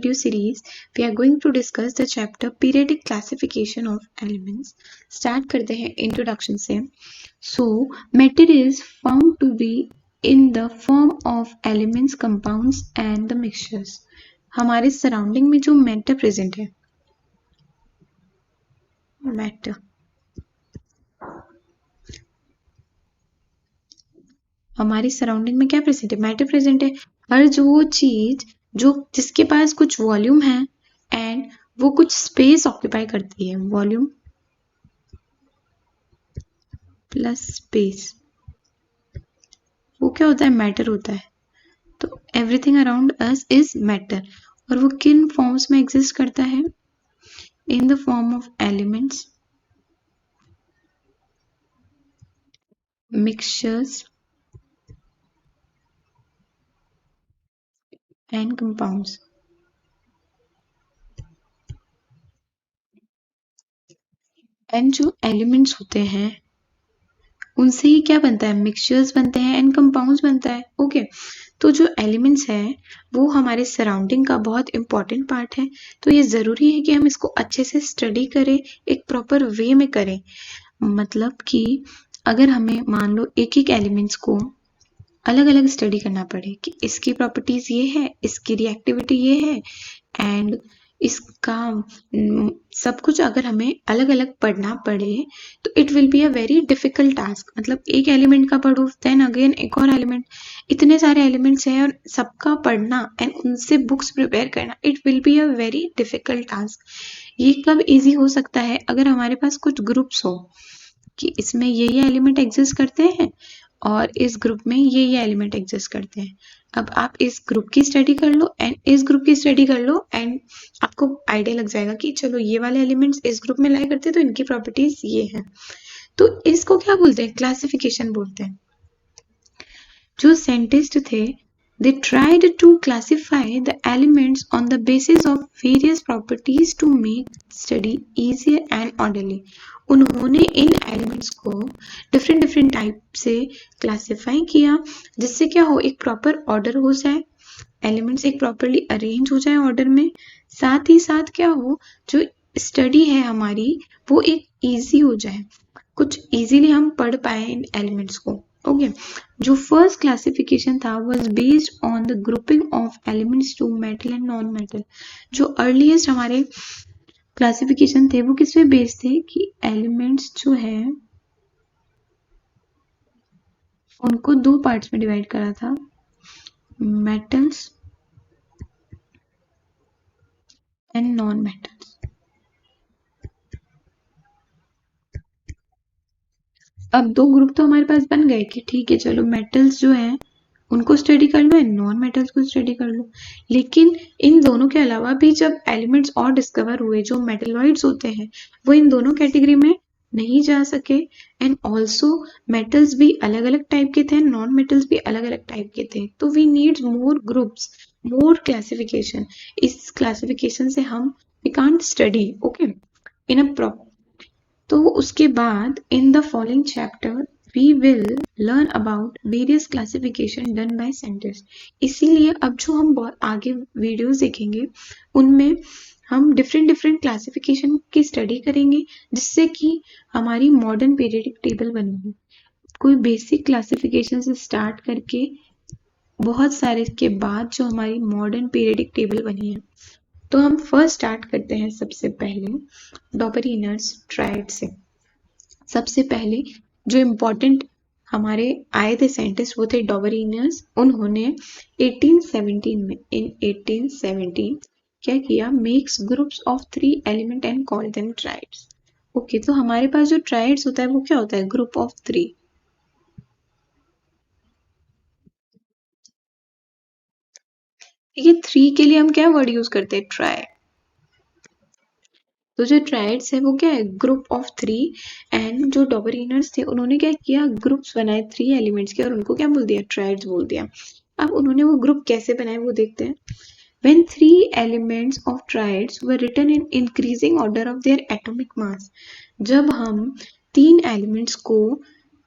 video series, we are going to discuss the chapter periodic classification of elements. Start करते हैं introduction से. So, matter is found to be in the form of elements, compounds and the mixtures. हमारे surrounding में जो matter present है, matter हमारी surrounding में क्या प्रेजेंट है, मैटर प्रेजेंट है. हर जो चीज जो जिसके पास कुछ वॉल्यूम है एंड वो कुछ स्पेस ऑक्यूपाई करती है, वॉल्यूम प्लस स्पेस, वो क्या होता है, मैटर होता है. तो everything around us is matter. और वो किन फॉर्म्स में एग्जिस्ट करता है, in the form of elements, mixtures and compounds. And जो एलिमेंट्स होते हैं उनसे ही क्या बनता है, मिक्सचर्स बनते हैं एंड कंपाउंड्स बनता है. ओके, तो जो एलिमेंट्स है वो हमारे सराउंडिंग का बहुत इंपॉर्टेंट पार्ट है. तो ये ज़रूरी है कि हम इसको अच्छे से स्टडी करें, एक प्रॉपर वे में करें. मतलब कि अगर हमें मान लो एक एक एलिमेंट्स को अलग अलग स्टडी करना पड़े कि इसकी प्रॉपर्टीज ये है, इसकी रिएक्टिविटी ये है एंड इसका सब कुछ अगर हमें अलग अलग पढ़ना पड़े तो it will be a very difficult task. मतलब एक एलिमेंट का पढ़ो, देन अगेन एक और एलिमेंट, इतने सारे एलिमेंट्स हैं और सबका पढ़ना एंड उनसे बुक्स प्रिपेयर करना, it will be a very difficult task. ये कब इजी हो सकता है, अगर हमारे पास कुछ ग्रुप्स हो कि इसमें ये एलिमेंट एग्जिस्ट करते हैं और इस ग्रुप में ये एलिमेंट एग्जिस्ट करते हैं. अब आप इस ग्रुप की स्टडी कर लो एंड इस ग्रुप की स्टडी कर लो एंड आपको आइडिया लग जाएगा कि चलो ये वाले एलिमेंट्स इस ग्रुप में लाई करते हैं तो इनकी प्रॉपर्टीज ये हैं. तो इसको क्या बोलते हैं, क्लासिफिकेशन बोलते हैं. जो साइंटिस्ट थे, they tried to classify the elements on the basis of various properties to make study easier and orderly. उन्होंने इन एलिमेंट्स को डिफरेंट डिफरेंट टाइप से क्लासिफाई किया जिससे क्या हो, एक प्रॉपर ऑर्डर हो जाए, एलिमेंट्स एक प्रॉपरली अरेंज हो जाए ऑर्डर में. साथ ही साथ क्या हो, जो स्टडी है हमारी वो एक इजी हो जाए, कुछ इजीली हम पढ़ पाए इन एलिमेंट्स को. ओके, जो फर्स्ट क्लासिफिकेशन था was based on the grouping of elements to metal and non metal. जो अर्लीस्ट हमारे क्लासिफिकेशन थे वो किस पे बेस्ड थे कि एलिमेंट्स जो है उनको दो पार्ट्स में डिवाइड करा था, मेटल्स एंड नॉन मेटल्स. अब दो ग्रुप तो हमारे पास बन गए कि ठीक है चलो मेटल्स जो है उनको स्टडी कर लो एंड नॉन मेटल्स को स्टडी कर लो. लेकिन इन दोनों के अलावा भी जब एलिमेंट्स और डिस्कवर हुए जो मेटलॉइड्स होते हैं वो इन दोनों कैटेगरी में नहीं जा सके एंड ऑल्सो मेटल्स भी अलग अलग टाइप के थे, नॉन मेटल्स भी अलग अलग टाइप के थे. तो we need more groups, more classification. इस क्लासिफिकेशन से हम we can't study okay in a proper. तो उसके बाद in the following chapter we will learn about various classification done by scientists. इसीलिए अब जो हम बहुत आगे वीडियोस देखेंगे उनमें हम डिफरेंट क्लासिफिकेशन की स्टडी करेंगे जिससे कि हमारी मॉडर्न पीरियडिक टेबल बनेगी. कोई बेसिक क्लासिफिकेशन से स्टार्ट करके बहुत सारे के बाद जो हमारी मॉडर्न पीरियडिक टेबल बनी है. तो हम फर्स्ट स्टार्ट करते हैं सबसे पहले डॉबरीनर्स ट्रायड से. सबसे पहले जो इम्पोर्टेंट हमारे आए थे साइंटिस्ट वो थे डॉबरीनर्स. उन्होंने 1817 में इन 1817 क्या किया, makes groups of 3 element and call them triads. Okay, तो हमारे पास जो ट्राइड्स होता है वो क्या होता है, ग्रुप ऑफ 3. ये 3 के लिए हम क्या वर्ड यूज करते हैं, ट्राई. तो जो ट्राइड्स है वो क्या है, ग्रुप ऑफ 3. एंड जो डॉबरीनर्स थे उन्होंने क्या किया, ग्रुप्स बनाए 3 एलिमेंट्स के और उनको क्या बोल दिया, ट्राइड्स बोल दिया. अब उन्होंने वो ग्रुप कैसे बनाए वो देखते हैं. When 3 elements of triads were written in increasing order of their atomic mass. जब हम 3 एलिमेंट्स को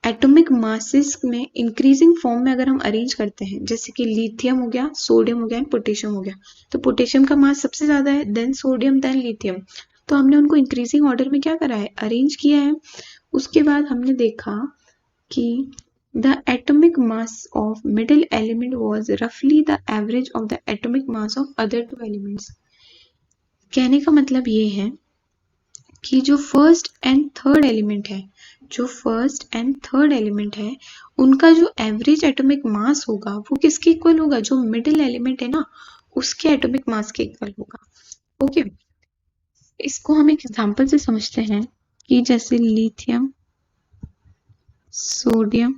एटॉमिक मासेस में इंक्रीजिंग फॉर्म में अगर हम अरेंज करते हैं, जैसे कि लिथियम हो गया, सोडियम हो गया एंड पोटेशियम हो गया, तो पोटेशियम का मास सबसे ज्यादा है, देन सोडियम, देन लिथियम। तो हमने उनको इंक्रीजिंग ऑर्डर में क्या करा है, अरेंज किया है। उसके बाद हमने देखा कि the atomic mass of middle element was रफली the average of the atomic mass of other two elements. कहने का मतलब ये है कि जो फर्स्ट एंड थर्ड एलिमेंट है, जो फर्स्ट एंड थर्ड एलिमेंट है, उनका जो एवरेज एटॉमिक मास होगा वो किसके इक्वल होगा, जो मिडिल एलिमेंट है ना उसके एटॉमिक मास के इक्वल होगा। ओके, इसको हम एक एग्जांपल से समझते हैं कि जैसे लिथियम, सोडियम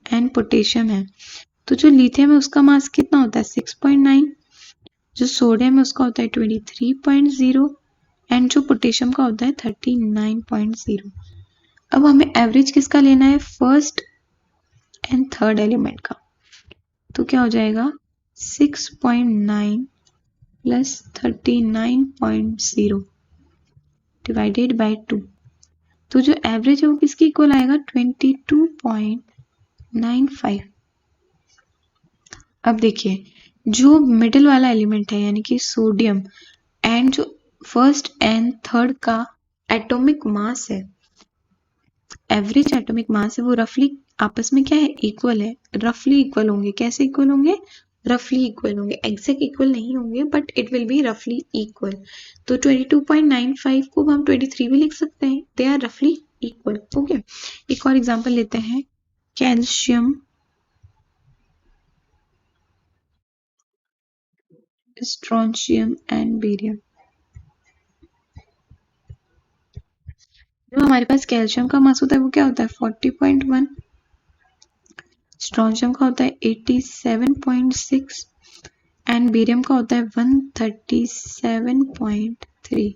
एंड पोटेशियम है, तो जो लिथियम है उसका मास कितना होता है 6.9, जो सोडियम है उसका होता है 23.0 एंड जो पोटेशियम का होता है 39.0। अब हमें एवरेज किसका लेना है, फर्स्ट एंड थर्ड एलिमेंट का। तो क्या हो जाएगा 6.9 प्लस 39.0 डिवाइडेड बाय 2। तो जो एवरेज है वो किसके इक्वल आएगा 22.95। अब देखिए जो मिडिल वाला एलिमेंट है यानी कि सोडियम एंड जो फर्स्ट एंड थर्ड का एटॉमिक मास है, एवरेज एटॉमिक मास है, वो रफली आपस में क्या है, इक्वल है, रफली इक्वल होंगे। कैसे इक्वल होंगे, रफली इक्वल होंगे, एग्जैक्ट इक्वल नहीं होंगे बट इट विल बी रफली इक्वल। तो 22.95 को हम 23 भी लिख सकते हैं, दे आर रफली इक्वल। ओके, एक और एग्जांपल लेते हैं, कैल्शियम, स्ट्रोंशियम एंड बेरियम। जो हमारे पास कैल्शियम का मास होता है वो क्या होता है 40.1, स्ट्रोंशियम का होता है 87.6 एंड बेरियम का होता है 137.3।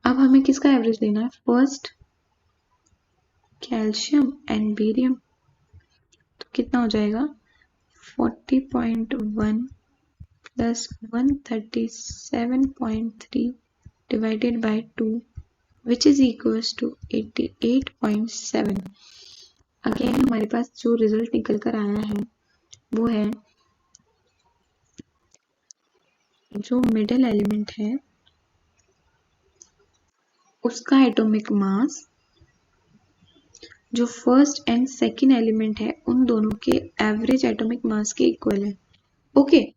अब हमें किसका एवरेज लेना है, फर्स्ट कैल्शियम एंड बेरियम। तो कितना हो जाएगा 40.1 plus 137.3 divided by 2 which is equals to 88.7। Again हमारे पास जो रिजल्ट निकल कर आया है वो है जो मिडिल एलिमेंट है उसका एटॉमिक मास जो फर्स्ट एंड सेकंड एलिमेंट है उन दोनों के एवरेज एटॉमिक मास के इक्वल है। ओके,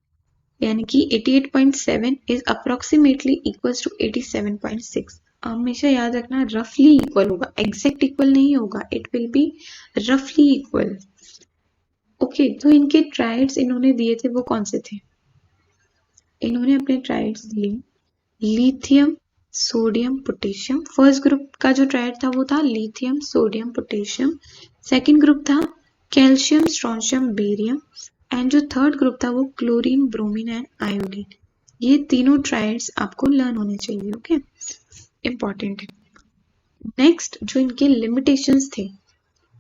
यानी कि 88.7 इज अप्रोक्सीमेटली इक्वल्स टू 87.6। हमेशा याद रखना रफली इक्वल होगा, एग्जैक्ट इक्वल नहीं होगा, इट विल बी रफली इक्वल। ओके, तो इनके ट्राइड्स इन्होंने दिए थे वो कौन से थे, इन्होंने अपने ट्राइड्स दिए lithium, sodium, potassium. First group का जो ट्राइड था वो था lithium, sodium, potassium. Second group था कैल्शियम, स्ट्रोंशियम, बेरियम एंड जो थर्ड ग्रुप था वो क्लोरीन, ब्रोमीन एंड आयोडीन। ये तीनों ट्राइड्स आपको लर्न होने चाहिए। ओके, इंपॉर्टेंट है। नेक्स्ट जो इनके लिमिटेशंस थे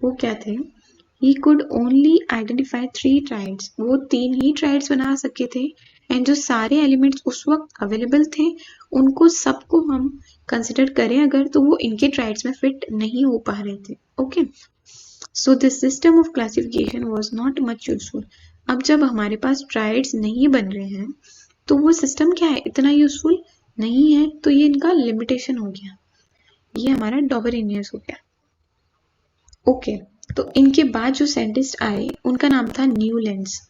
वो क्या थे, he could only identify 3 triads, वो 3 ही ट्राइड्स बना सके थे एंड जो सारे एलिमेंट्स उस वक्त अवेलेबल थे उनको सबको हम कंसिडर करें अगर तो वो इनके ट्राइड्स में फिट नहीं हो पा रहे थे। Okay, so this system of classification was not much useful. अब जब हमारे पास ट्राइड्स नहीं बन रहे हैं तो वो सिस्टम क्या है, इतना यूजफुल नहीं है, तो ये इनका लिमिटेशन हो गया, ये हमारा डॉबरिनियस हो गया। ओके, तो इनके बाद जो साइंटिस्ट आए उनका नाम था Newlands.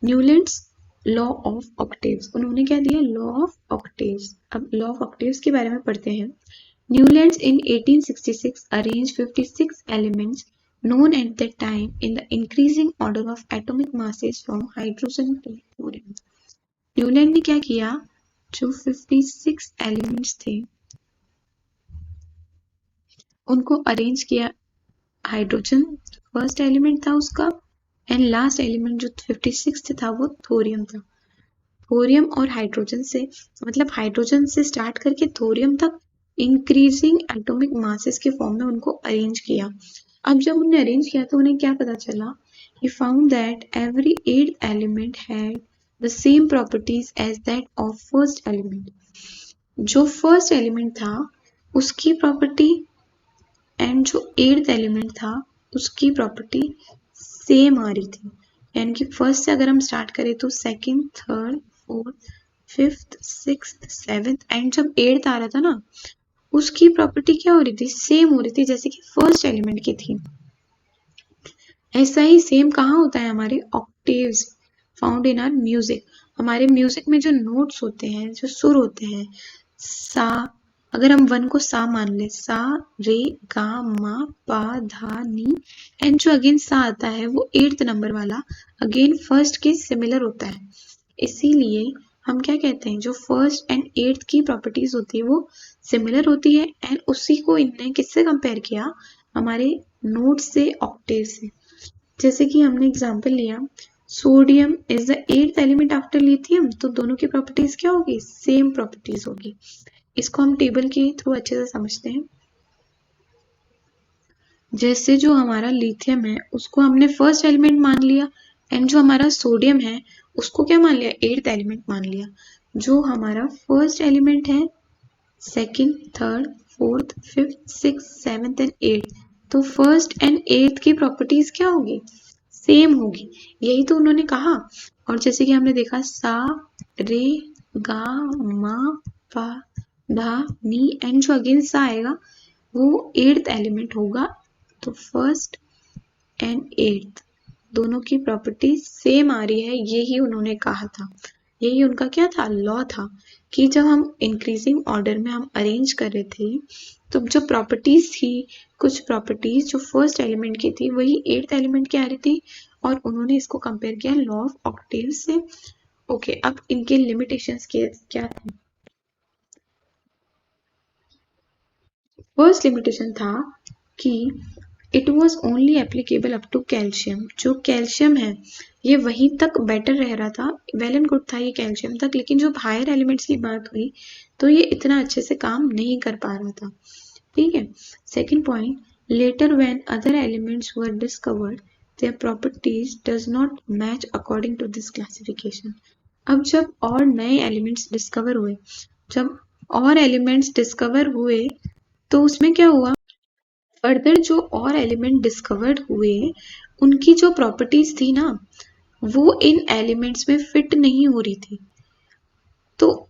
Newlands law of octaves, उन्होंने क्या दिया, लॉ ऑफ ऑक्टेव्स। अब लॉ ऑफ ऑक्टेव्स के बारे में पढ़ते हैं। Newlands in 1866 arranged 56 elements known at that time in the increasing order of atomic masses from hydrogen to thorium। Newland ने क्या किया, जो 56 एलिमेंट्स थे उनको अरेंज किया। हाइड्रोजन फर्स्ट एलिमेंट था उसका एंड लास्ट एलिमेंट जो 56 था वो थोरियम था। थोरियम और हाइड्रोजन से मतलब हाइड्रोजन से स्टार्ट करके थोरियम तक इंक्रीजिंग एटॉमिक मासेस के फॉर्म में उनको अरेंज किया। अब जब उन्हें अरेंज किया तो उन्हें क्या पता चला, he found that every 8th element had the same properties as that of first element। जो फर्स्ट एलिमेंट था उसकी प्रॉपर्टी एंड जो 8th एलिमेंट था उसकी प्रॉपर्टी सेम आ रही थी, यानी कि फर्स्ट से अगर हम स्टार्ट करें तो second, third, fourth, fifth, sixth, seventh and जब 8th आ रहा था ना उसकी प्रॉपर्टी क्या हो रही थी, सेम हो रही थी जैसे कि फर्स्ट एलिमेंट की थी। ऐसा ही सेम कहाँ होता है, हमारे octaves found in our music. हमारे म्यूजिक में जो नोट्स होते हैं, जो सुर होते हैं, सा, अगर हम 1 को सा मान ले, सा, रे, गा, मा, पा, धा, नी, एंड जो अगेन सा आता है वो 8th नंबर वाला अगेन फर्स्ट के सिमिलर होता है। इसीलिए हम क्या कहते हैं, जो फर्स्ट एंड 8th की प्रॉपर्टीज होती है वो सिमिलर होती है, एंड उसी को इनने किससे कंपेयर किया, हमारे नोट से, ऑक्टेव से। जैसे कि हमने एग्जांपल लिया, sodium is the 8th element after lithium, तो दोनों की प्रॉपर्टीज क्या होगी, सेम प्रॉपर्टीज होगी। इसको हम टेबल के थ्रू अच्छे से समझते हैं। जैसे जो हमारा लिथियम है उसको हमने फर्स्ट एलिमेंट मान लिया, एंड जो हमारा सोडियम है उसको क्या मान लिया, 8th एलिमेंट मान लिया। जो हमारा फर्स्ट एलिमेंट है, second, third, fourth, fifth, six, seventh and 8th, तो फर्स्ट एंड 8th की प्रॉपर्टीज क्या होगी, सेम होगी। यही तो उन्होंने कहा। और जैसे कि हमने देखा, सा, रे, गा, मा, पा, धा, नी, एंड जो अगेन सा आएगा वो 8th एलिमेंट होगा। तो फर्स्ट एंड 8th दोनों की प्रॉपर्टी सेम आ रही है, यही उन्होंने कहा था। यही उनका क्या था, लॉ था, कि जब हम इंक्रीजिंग ऑर्डर में हम अरेंज कर रहे थे तो जो प्रॉपर्टीज थी, कुछ प्रॉपर्टीज जो फर्स्ट एलिमेंट की थी वही 8th एलिमेंट की आ रही थी, और उन्होंने इसको कंपेयर किया लॉ ऑफ ऑक्टेव से। ओके, अब इनके लिमिटेशंस क्या थे। फर्स्ट लिमिटेशन था कि it was only applicable up to calcium. जो कैल्शियम है ये वहीं तक बेटर रह रहा था, वेल एंड गुड था ये कैल्शियम तक, लेकिन जो हायर एलिमेंट्स की बात हुई तो ये इतना अच्छे से काम नहीं कर पा रहा था। ठीक है। Second point, later when other elements were discovered their properties does not match according to this classification. अब जब और नए एलिमेंट्स डिस्कवर हुए, जब और एलिमेंट्स डिस्कवर हुए तो उसमें क्या हुआ, फर्दर जो और एलिमेंट डिस्कवर्ड हुए उनकी जो प्रॉपर्टीज थी ना वो इन एलिमेंट्स में फिट नहीं हो रही थी, तो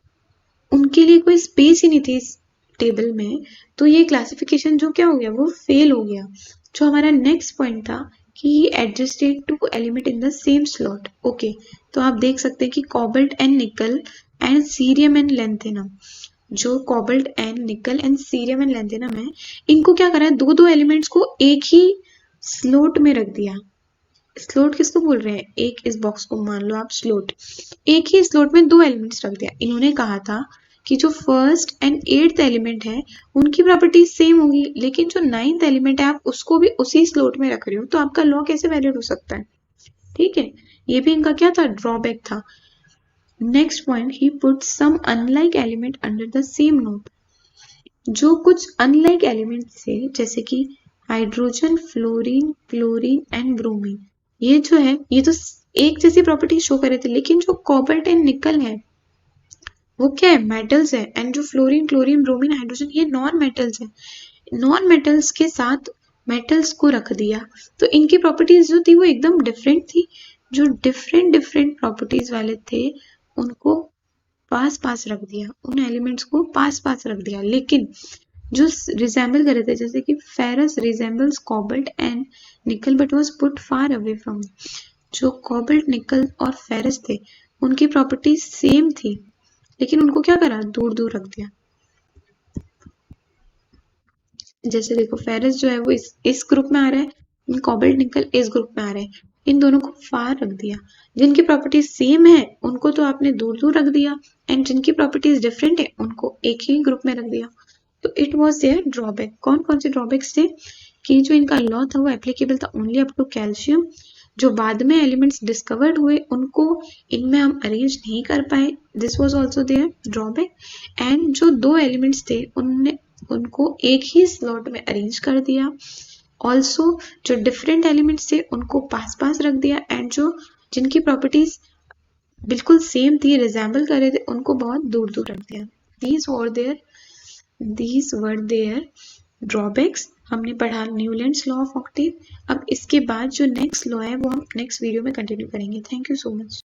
उनके लिए कोई स्पेस ही नहीं थी इस टेबल में। तो ये क्लासिफिकेशन जो क्या हो गया, वो फेल हो गया। जो हमारा नेक्स्ट पॉइंट था कि adjusted two element in the same slot. Okay, तो आप देख सकते हैं कि cobalt and nickel and cerium and lanthanum, जो cobalt and nickel and cerium and lanthanum है, इनको क्या करा है, दो दो एलिमेंट्स को एक ही स्लॉट में रख दिया। स्लॉट किसको बोल रहे हैं, एक इस बॉक्स को मान लो आप स्लॉट, एक ही स्लॉट में दो एलिमेंट्स रख दिया। इन्होंने कहा था कि जो फर्स्ट एंड 8th एलिमेंट है उनकी प्रॉपर्टी सेम होगी, लेकिन जो 9th एलिमेंट है आप उसको भी उसी स्लॉट में रख रहे हो, तो आपका लॉ कैसे वैलिड हो सकता है। ठीक है, ये भी इनका क्या था, ड्रॉबैक था। Next point, he put some unlike element under the same note. जो कुछ अनलाइक एलिमेंट थे जैसे कि hydrogen, fluorine, chlorine and bromine, ये जो है ये तो एक जैसी प्रॉपर्टी शो कर रहे थे, लेकिन जो कोबाल्ट एंड निकल है वो क्या है, मेटल्स है, एंड जो फ्लोरीन, क्लोरीन, ब्रोमीन, हाइड्रोजन ये नॉन मेटल्स है। नॉन मेटल्स के साथ मेटल्स को रख दिया तो इनकी प्रॉपर्टीज जो थी वो एकदम डिफरेंट थी। जो डिफरेंट डिफरेंट प्रॉपर्टीज वाले थे उनको पास पास रख दिया, उन एलिमेंट्स को पास पास रख दिया, लेकिन जो रिजेंबल कर रहे थे, जैसे कि फेरस रिजेंबल्स कोबाल्ट एंड निकल but was put far away from. जो कोबाल्ट, निकल और फेरस थे उनकी प्रॉपर्टी सेम थी, लेकिन उनको क्या करा, दूर दूर रख दिया। जैसे देखो फेरस जो है वो इस ग्रुप में आ रहा है, कोबाल्ट, निकल इस ग्रुप में आ रहे हैं, इन दोनों को फार रख दिया। जिनकी प्रॉपर्टीज सेम है उनको तो आपने दूर दूर रख दिया, एंड जिनकी प्रॉपर्टीज डिफरेंट है उनको एक ही ग्रुप में रख दिया। तो इट वॉज देयर ड्रॉबैक। कौन कौन से ड्रॉबैक्स थे, कि जो इनका लॉ था वो एप्लीकेबल था ओनली अप टू कैल्शियम। जो बाद में एलिमेंट्स डिस्कवर्ड हुए उनको इनमें हम अरेंज नहीं कर पाए, this was also their drawback. And जो दो एलिमेंट्स थे उनने उनको एक ही स्लॉट में अरेंज कर दिया। ऑल्सो जो डिफरेंट एलिमेंट्स थे उनको पास पास रख दिया, एंड जो जिनकी प्रॉपर्टीज बिल्कुल सेम थी, रिजेंबल कर रहे थे, उनको बहुत दूर दूर रख दिया। These were their drawbacks हमने पढ़ा न्यूलैंड्स लॉ ऑफ ऑक्टेव। अब इसके बाद जो नेक्स्ट लॉ है वो हम नेक्स्ट वीडियो में कंटिन्यू करेंगे। Thank you so much.